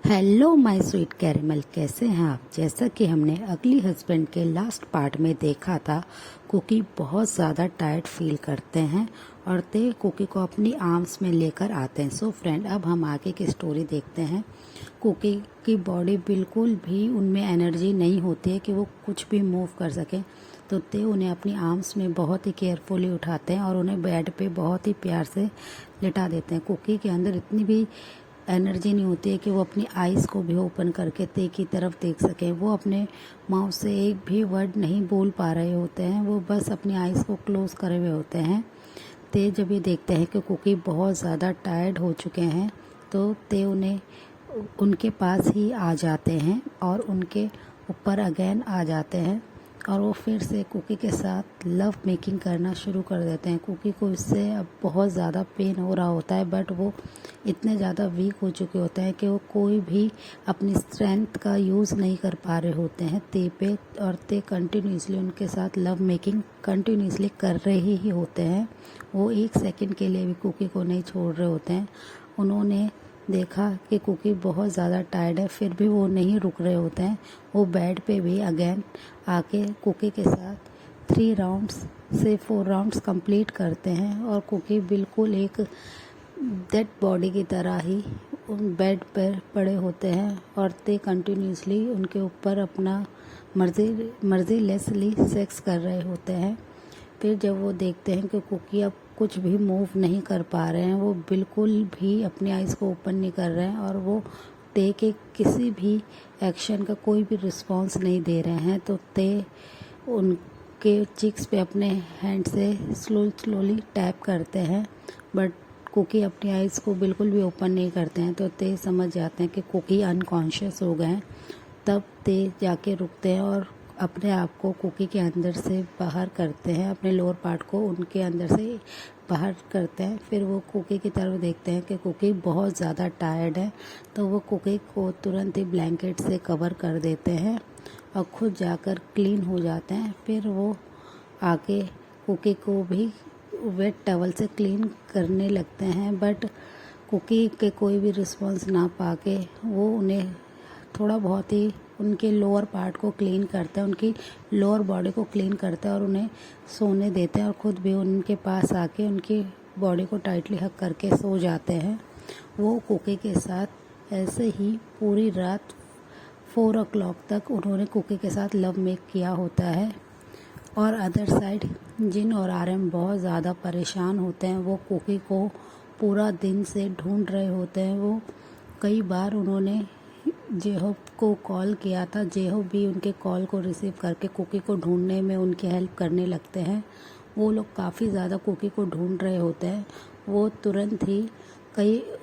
Hello my sweet caramel, कैसे हैं आप। जैसा कि हमने अगली हस्बैंड के लास्ट पार्ट में देखा था, कुकी बहुत ज़्यादा टायर्ड फील करते हैं और ते कुकी को अपनी आर्म्स में लेकर आते हैं। सो फ्रेंड, अब हम आगे की स्टोरी देखते हैं। कुकी की बॉडी बिल्कुल भी उनमें एनर्जी नहीं होती है कि वो कुछ भी मूव कर सकें, तो ते उन्हें अपनी आर्म्स में बहुत ही केयरफुली उठाते हैं और उन्हें बेड पे बहुत ही प्यार से लिटा देते हैं। कुकी के अंदर इतनी भी एनर्जी नहीं होती है कि वो अपनी आइज़ को भी ओपन करके ते की तरफ देख सकें। वो अपने माउथ से एक भी वर्ड नहीं बोल पा रहे होते हैं, वो बस अपनी आइज़ को क्लोज़ करे हुए होते हैं। ते जब ये देखते हैं कि कुकी बहुत ज़्यादा टायर्ड हो चुके हैं, तो ते उन्हें उनके पास ही आ जाते हैं और उनके ऊपर अगेन आ जाते हैं और वो फिर से कुकी के साथ लव मेकिंग करना शुरू कर देते हैं। कुकी को इससे अब बहुत ज़्यादा पेन हो रहा होता है, बट वो इतने ज़्यादा वीक हो चुके होते हैं कि वो कोई भी अपनी स्ट्रेंथ का यूज़ नहीं कर पा रहे होते हैं ते पे, और ते कंटिन्यूसली उनके साथ लव मेकिंग कंटिन्यूसली कर रहे ही होते हैं। वो एक सेकंड के लिए भी कुकी को नहीं छोड़ रहे होते हैं। उन्होंने देखा कि कुकी बहुत ज़्यादा टायर्ड है, फिर भी वो नहीं रुक रहे होते हैं। वो बेड पे भी अगेन आके कुकी के साथ 3 राउंड्स से 4 राउंड्स कंप्लीट करते हैं और कुकी बिल्कुल एक डेड बॉडी की तरह ही उन बेड पर पड़े होते हैं और ते कंटिन्यूसली उनके ऊपर अपना मर्जीलेसली सेक्स कर रहे होते हैं। फिर जब वो देखते हैं कि कुकी अब कुछ भी मूव नहीं कर पा रहे हैं, वो बिल्कुल भी अपनी आइज़ को ओपन नहीं कर रहे हैं और वो ते के किसी भी एक्शन का कोई भी रिस्पॉन्स नहीं दे रहे हैं, तो ते उनके चिक्स पे अपने हैंड से स्लोली टैप करते हैं, बट कुकी अपनी आइज़ को बिल्कुल भी ओपन नहीं करते हैं। तो ते समझ जाते हैं कि कुकी अनकॉन्शियस हो गए हैं। तब ते जाके रुकते हैं और अपने आप को कुकी के अंदर से बाहर करते हैं, अपने लोअर पार्ट को उनके अंदर से बाहर करते हैं। फिर वो कुकी की तरफ देखते हैं कि कुकी बहुत ज़्यादा टायर्ड है, तो वो कुकी को तुरंत ही ब्लैंकेट से कवर कर देते हैं और खुद जाकर क्लीन हो जाते हैं। फिर वो आके कुकी को भी वेट टॉवल से क्लीन करने लगते हैं, बट कुकी के कोई भी रिस्पॉन्स ना पाके वो उन्हें थोड़ा बहुत ही उनके लोअर पार्ट को क्लीन करते हैं, उनकी लोअर बॉडी को क्लीन करते हैं और उन्हें सोने देते हैं और ख़ुद भी उनके पास आके उनकी बॉडी को टाइटली हक करके सो जाते हैं। वो कुकी के साथ ऐसे ही पूरी रात 4 o'clock तक उन्होंने कुकी के साथ लव मेक किया होता है। और अदर साइड जिन और आरएम बहुत ज़्यादा परेशान होते हैं। वो कुकी को पूरा दिन से ढूंढ रहे होते हैं। वो कई बार उन्होंने जेहोब को कॉल किया था, जेहोब भी उनके कॉल को रिसीव करके कुकी को ढूंढने में उनकी हेल्प करने लगते हैं। वो लोग काफ़ी ज़्यादा कुकी को ढूंढ रहे होते हैं। वो तुरंत ही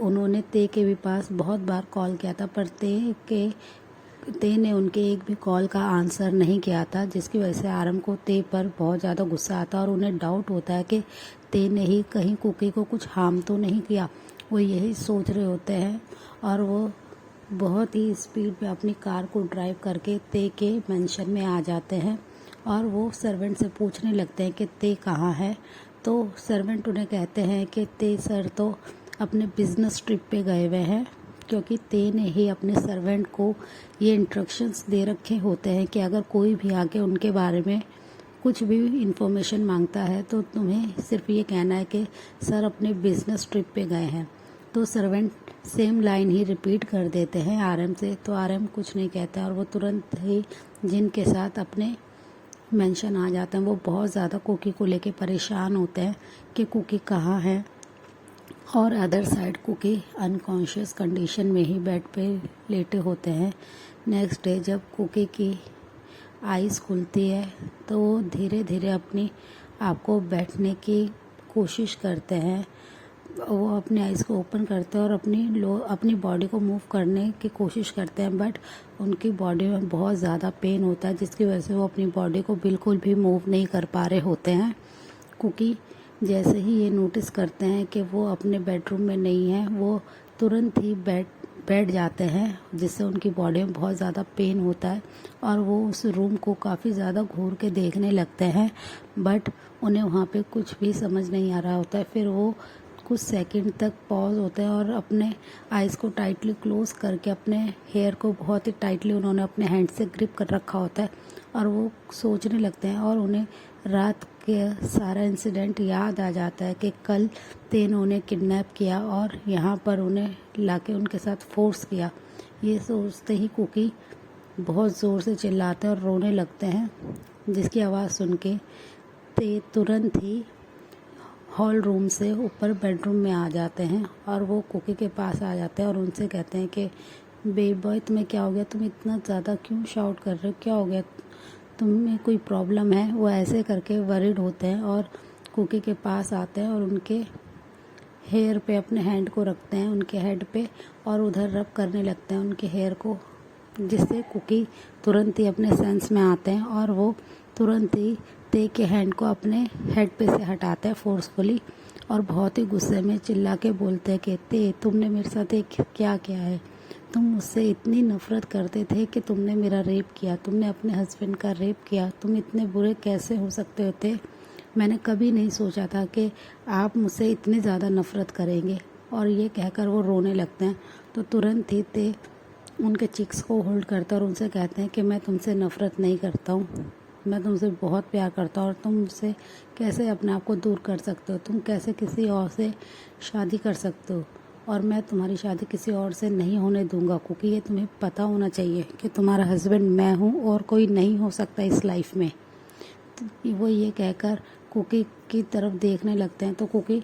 उन्होंने ते के भी पास बहुत बार कॉल किया था, पर ते ने उनके एक भी कॉल का आंसर नहीं किया था, जिसकी वजह से आरम को ते पर बहुत ज़्यादा गुस्सा आता और उन्हें डाउट होता है कि ते ने ही कहीं कुकी को कुछ हार्म तो नहीं किया। वो यही सोच रहे होते हैं और वो बहुत ही स्पीड में अपनी कार को ड्राइव करके ते के मेंशन में आ जाते हैं और वो सर्वेंट से पूछने लगते हैं कि ते कहाँ है। तो सर्वेंट उन्हें कहते हैं कि ते सर तो अपने बिजनेस ट्रिप पे गए हुए हैं, क्योंकि ते ने ही अपने सर्वेंट को ये इंस्ट्रक्शंस दे रखे होते हैं कि अगर कोई भी आके उनके बारे में कुछ भी इंफॉर्मेशन मांगता है तो तुम्हें सिर्फ ये कहना है कि सर अपने बिजनेस ट्रिप पे गए हैं। तो सर्वेंट सेम लाइन ही रिपीट कर देते हैं आरएम से, तो आरएम कुछ नहीं कहता और वो तुरंत ही जिन के साथ अपने मेंशन आ जाते हैं। वो बहुत ज़्यादा कुकी को लेके परेशान होते हैं कि कुकी कहाँ है, और other side Cookie unconscious condition में ही बेड पे लेटे होते हैं। नेक्स्ट डे जब कुकी की आइज़ खुलती है तो वो धीरे धीरे अपनी आप को बैठने की कोशिश करते हैं। वो अपनी आइज़ को ओपन करते हैं और अपनी बॉडी को मूव करने की कोशिश करते हैं, बट उनकी बॉडी में बहुत ज़्यादा पेन होता है, जिसकी वजह से वो अपनी बॉडी को बिल्कुल भी मूव नहीं कर पा रहे होते हैं। कुकी जैसे ही ये नोटिस करते हैं कि वो अपने बेडरूम में नहीं है, वो तुरंत ही बैठ जाते हैं, जिससे उनकी बॉडी में बहुत ज़्यादा पेन होता है और वो उस रूम को काफ़ी ज़्यादा घूर के देखने लगते हैं, बट उन्हें वहाँ पे कुछ भी समझ नहीं आ रहा होता है। फिर वो कुछ सेकंड तक पॉज होते हैं और अपने आइज़ को टाइटली क्लोज करके अपने हेयर को बहुत ही टाइटली उन्होंने अपने हैंड से ग्रिप कर रखा होता है और वो सोचने लगते हैं और उन्हें रात के सारा इंसिडेंट याद आ जाता है कि कल तेन उन्हें किडनैप किया और यहाँ पर उन्हें लाके उनके साथ फोर्स किया। ये सोचते ही कुकी बहुत ज़ोर से चिल्लाते हैं और रोने लगते हैं, जिसकी आवाज़ सुन के ते तुरंत ही हॉल रूम से ऊपर बेडरूम में आ जाते हैं और वो कुकी के पास आ जाते हैं और उनसे कहते हैं कि बेबॉय तुम्हें क्या हो गया, तुम इतना ज़्यादा क्यों शाउट कर रहे हो, क्या हो गया, तुम्हें कोई प्रॉब्लम है। वो ऐसे करके वरिड होते हैं और कुकी के पास आते हैं और उनके हेयर पे अपने हैंड को रखते हैं उनके हेड पे और उधर रब करने लगते हैं उनके हेयर को, जिससे कुकी तुरंत ही अपने सेंस में आते हैं और वो तुरंत ही ते के हैंड को अपने हेड पे से हटाते हैं फोर्सफुली और बहुत ही गुस्से में चिल्ला के बोलते हैं कि ते तुमने मेरे साथ एक क्या किया है, तुम मुझसे इतनी नफ़रत करते थे कि तुमने मेरा रेप किया, तुमने अपने हस्बैंड का रेप किया, तुम इतने बुरे कैसे हो सकते होते, मैंने कभी नहीं सोचा था कि आप मुझसे इतनी ज़्यादा नफ़रत करेंगे। और ये कहकर वो रोने लगते हैं तो तुरंत ही ते उनके चिक्स को होल्ड करते हैं और उनसे कहते हैं कि मैं तुमसे नफ़रत नहीं करता हूँ, मैं तुमसे बहुत प्यार करता हूँ और तुम मुझसे कैसे अपने आप को दूर कर सकते हो, तुम कैसे किसी और से शादी कर सकते हो और मैं तुम्हारी शादी किसी और से नहीं होने दूंगा, क्योंकि ये तुम्हें पता होना चाहिए कि तुम्हारा हस्बैंड मैं हूँ और कोई नहीं हो सकता इस लाइफ में। तो वो ये कहकर कुकी की तरफ देखने लगते हैं तो कुकी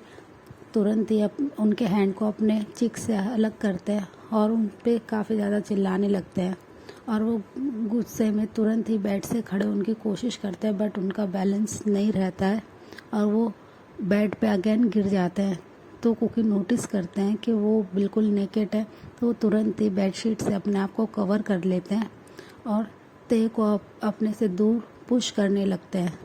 तुरंत ही उनके हैंड को अपने चिक से अलग करते हैं और उन पर काफ़ी ज़्यादा चिल्लाने लगते हैं और वो गुस्से में तुरंत ही बेड से खड़े होने की कोशिश करते हैं, बट उनका बैलेंस नहीं रहता है और वो बेड पे अगेन गिर जाते हैं। तो कुकी नोटिस करते हैं कि वो बिल्कुल नेकेड है, तो वो तुरंत ही बेडशीट से अपने आप को कवर कर लेते हैं और ते को अपने से दूर पुश करने लगते हैं।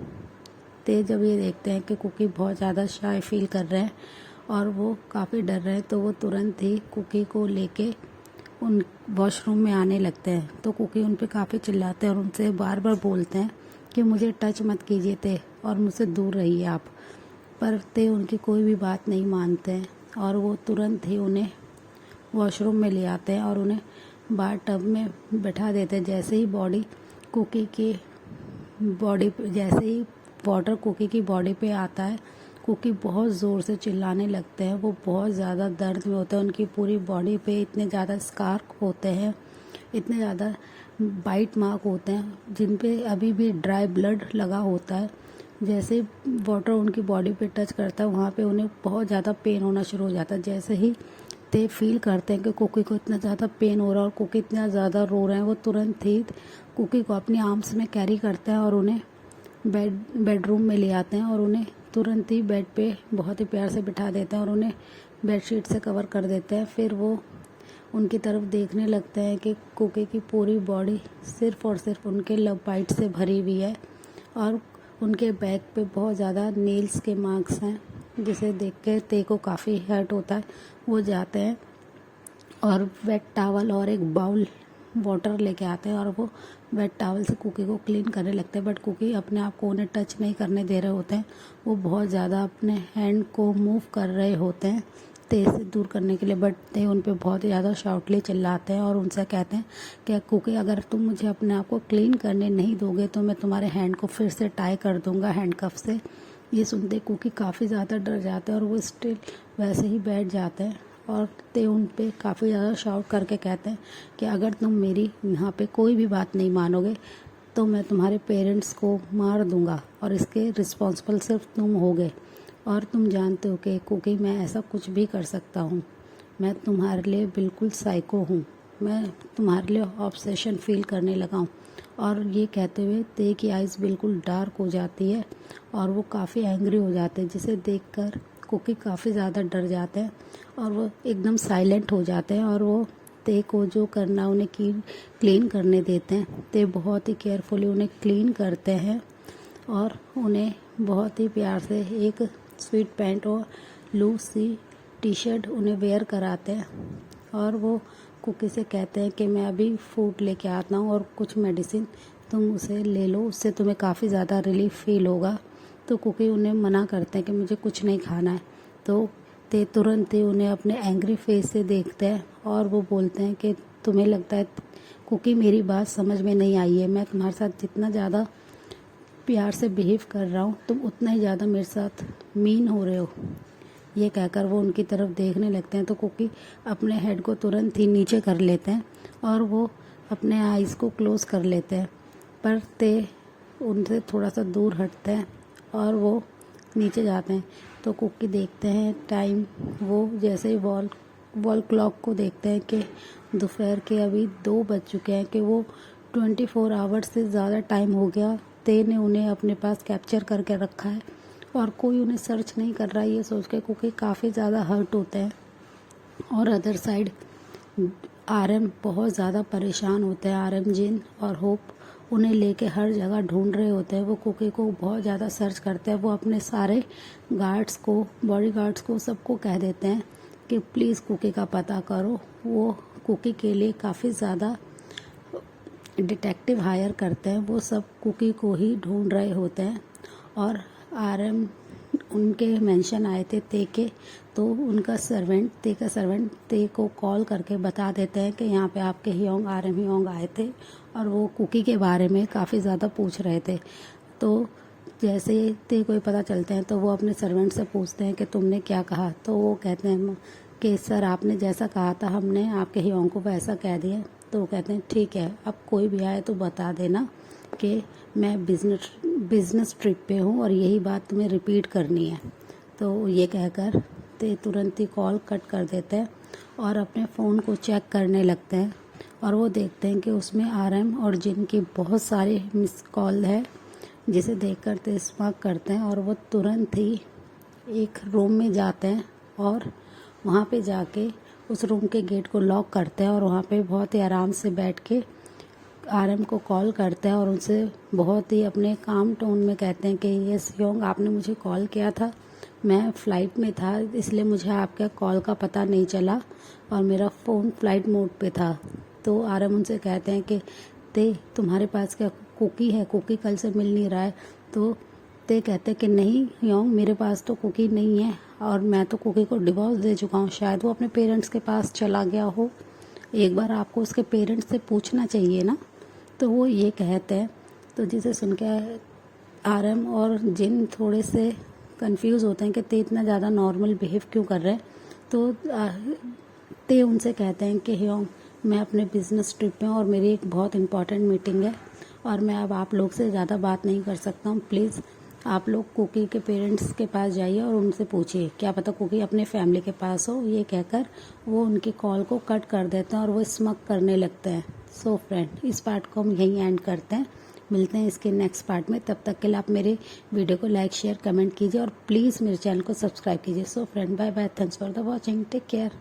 ते जब ये देखते हैं कि कुकी बहुत ज़्यादा शाय फील कर रहे हैं और वो काफ़ी डर रहे हैं, तो वो तुरंत ही कुकी को लेके उन वॉशरूम में आने लगते हैं। तो कुकी उन पे काफ़ी चिल्लाते हैं और उनसे बार बार बोलते हैं कि मुझे टच मत कीजिए ते और मुझसे दूर रहिए आप, पर ते उनकी कोई भी बात नहीं मानते हैं और वो तुरंत ही उन्हें वॉशरूम में ले आते हैं और उन्हें बाथ टब में बैठा देते हैं। जैसे ही बॉडी कुकी की बॉडी जैसे ही वाटर कुकी की बॉडी पे आता है, कुकी बहुत ज़ोर से चिल्लाने लगते हैं, वो बहुत ज़्यादा दर्द में होते हैं, उनकी पूरी बॉडी पे इतने ज़्यादा स्कार होते हैं, इतने ज़्यादा बाइट मार्क होते हैं जिन पे अभी भी ड्राई ब्लड लगा होता है। जैसे वाटर उनकी बॉडी पे टच करता है वहाँ पे उन्हें बहुत ज़्यादा पेन होना शुरू हो जाता है। जैसे ही ते फील करते हैं कि कुकी को इतना ज़्यादा पेन हो रहा है और कुकी इतना ज़्यादा रो रहे हैं, वो तुरंत ही कुकी को अपनी आर्म्स में कैरी करते हैं और उन्हें बेडरूम में ले आते हैं और उन्हें तुरंत ही बेड पे बहुत ही प्यार से बिठा देते हैं और उन्हें बेडशीट से कवर कर देते हैं। फिर वो उनकी तरफ देखने लगते हैं कि कुकी की पूरी बॉडी सिर्फ़ और सिर्फ उनके लव बाइट से भरी हुई है और उनके बैक पे बहुत ज़्यादा नेल्स के मार्क्स हैं, जिसे देख के ते को काफ़ी हर्ट होता है। वो जाते हैं और वेट टॉवल और एक बाउल वाटर लेके आते हैं और वो वेट टॉवल से कुकी को क्लीन करने लगते हैं, बट कुकी अपने आप को उन्हें टच नहीं करने दे रहे होते हैं। वो बहुत ज़्यादा अपने हैंड को मूव कर रहे होते हैं ते से दूर करने के लिए, बट ते उन पे बहुत ही ज़्यादा शाउटली चिल्लाते हैं और उनसे कहते हैं कि कुकी अगर तुम मुझे अपने आप को क्लीन करने नहीं दोगे तो मैं तुम्हारे हैंड को फिर से टाई कर दूँगा हैंडकफ से। ये सुनते कुकी काफ़ी ज़्यादा डर जाते हैं और वो स्टिल वैसे ही बैठ जाते हैं और ते उन पे काफ़ी ज़्यादा शाउट करके कहते हैं कि अगर तुम मेरी यहाँ पे कोई भी बात नहीं मानोगे तो मैं तुम्हारे पेरेंट्स को मार दूँगा और इसके रिस्पॉन्सिबल सिर्फ तुम होगे और तुम जानते हो कि कुकी मैं ऐसा कुछ भी कर सकता हूँ, मैं तुम्हारे लिए बिल्कुल साइको हूँ, मैं तुम्हारे लिए ऑब्सेशन फील करने लगा हूँ। और ये कहते हुए ते की आइज़ बिल्कुल डार्क हो जाती है और वो काफ़ी एंग्री हो जाते हैं, जिसे देखकर कुकी काफ़ी ज़्यादा डर जाते हैं और वो एकदम साइलेंट हो जाते हैं और वो ते को जो करना उन्हें क्लीन करने देते हैं। ते बहुत ही केयरफुली उन्हें क्लीन करते हैं और उन्हें बहुत ही प्यार से एक स्वीट पैंट और लूज सी टी शर्ट उन्हें वेयर कराते हैं और वो कुकी से कहते हैं कि मैं अभी फूड लेके आता हूँ और कुछ मेडिसिन तुम उसे ले लो, उससे तुम्हें काफ़ी ज़्यादा रिलीफ फील होगा। तो कुकी उन्हें मना करते हैं कि मुझे कुछ नहीं खाना है। तो ते तुरंत ही उन्हें अपने एंग्री फेस से देखते हैं और वो बोलते हैं कि तुम्हें लगता है कुकी मेरी बात समझ में नहीं आई है, मैं तुम्हारे साथ जितना ज़्यादा प्यार से बिहेव कर रहा हूँ तुम उतना ही ज़्यादा मेरे साथ मीन हो रहे हो। ये कहकर वो उनकी तरफ देखने लगते हैं तो कुकी अपने हेड को तुरंत ही नीचे कर लेते हैं और वो अपने आइज़ को क्लोज़ कर लेते हैं, पर ते उनसे थोड़ा सा दूर हटते हैं और वो नीचे जाते हैं। तो कुकी देखते हैं टाइम, वो जैसे ही वॉल क्लॉक को देखते हैं कि दोपहर के अभी 2 बज चुके हैं, कि वो 24 आवर्स से ज़्यादा टाइम हो गया ते ने उन्हें अपने पास कैप्चर करके रखा है और कोई उन्हें सर्च नहीं कर रहा है। ये सोच के कुकी काफ़ी ज़्यादा हर्ट होते हैं और अदर साइड आरएम बहुत ज़्यादा परेशान होते हैं। आरएम, जिन और होप उन्हें लेके हर जगह ढूंढ रहे होते हैं। वो कुकी को बहुत ज़्यादा सर्च करते हैं। वो अपने सारे गार्ड्स को, बॉडी गार्ड्स को, सबको कह देते हैं कि प्लीज़ कुकी का पता करो। वो कुकी के लिए काफ़ी ज़्यादा डिटेक्टिव हायर करते हैं। वो सब कुकी को ही ढूंढ रहे होते हैं और आरएम उनके मेंशन आए थे ते के, तो उनका सर्वेंट, ते का सर्वेंट ते को कॉल करके बता देते हैं कि यहाँ पे आपके हियोंग, आरएम हियोंग आए थे और वो कुकी के बारे में काफ़ी ज़्यादा पूछ रहे थे। तो जैसे ही ते को पता चलते हैं तो वो अपने सर्वेंट से पूछते हैं कि तुमने क्या कहा। तो वो कहते हैं कि सर आपने जैसा कहा था हमने आपके हियोंग को वैसा कह दिया। तो वो कहते हैं ठीक है, अब कोई भी आए तो बता देना कि मैं बिज़नेस ट्रिप पे हूँ और यही बात तुम्हें रिपीट करनी है। तो ये कहकर ते तुरंत ही कॉल कट कर देते हैं और अपने फ़ोन को चेक करने लगते हैं और वो देखते हैं कि उसमें आरएम और जिन की बहुत सारे मिस कॉल है, जिसे देखकर ते स्मार्ट करते हैं और वो तुरंत ही एक रूम में जाते हैं और वहाँ पे जाके उस रूम के गेट को लॉक करते हैं और वहाँ पे बहुत ही आराम से बैठ के आरएम को कॉल करते हैं और उनसे बहुत ही अपने काम टोन में कहते हैं कि यस योंग, आपने मुझे कॉल किया था, मैं फ़्लाइट में था इसलिए मुझे आपका कॉल का पता नहीं चला और मेरा फ़ोन फ्लाइट मोड पे था। तो आरएम उनसे कहते हैं कि ते तुम्हारे पास क्या कुकी है, कुकी कल से मिल नहीं रहा है। तो ते कहते हैं कि नहीं योंग, मेरे पास तो कुकी नहीं है और मैं तो कुकी को डिवोर्स दे चुका हूँ, शायद वो अपने पेरेंट्स के पास चला गया हो, एक बार आपको उसके पेरेंट्स से पूछना चाहिए ना। तो वो ये कहते हैं। तो जिसे सुन के आरएम और जिन थोड़े से कंफ्यूज होते हैं कि ते इतना ज़्यादा नॉर्मल बिहेव क्यों कर रहे हैं। तो ते उनसे कहते हैं कि हियोंग, मैं अपने बिजनेस ट्रिप पे हूँ और मेरी एक बहुत इंपॉर्टेंट मीटिंग है और मैं अब आप लोग से ज़्यादा बात नहीं कर सकता हूँ। प्लीज़ आप लोग कुकी के पेरेंट्स के पास जाइए और उनसे पूछिए, क्या पता कुकी अपने फैमिली के पास हो। ये कहकर वो उनकी कॉल को कट कर देते हैं और वो स्मक करने लगते हैं। सो फ्रेंड, इस पार्ट को हम यहीं एंड करते हैं। मिलते हैं इसके नेक्स्ट पार्ट में। तब तक के लिए आप मेरे वीडियो को लाइक, शेयर, कमेंट कीजिए और प्लीज़ मेरे चैनल को सब्सक्राइब कीजिए। So friend, bye bye, thanks for the watching, take care.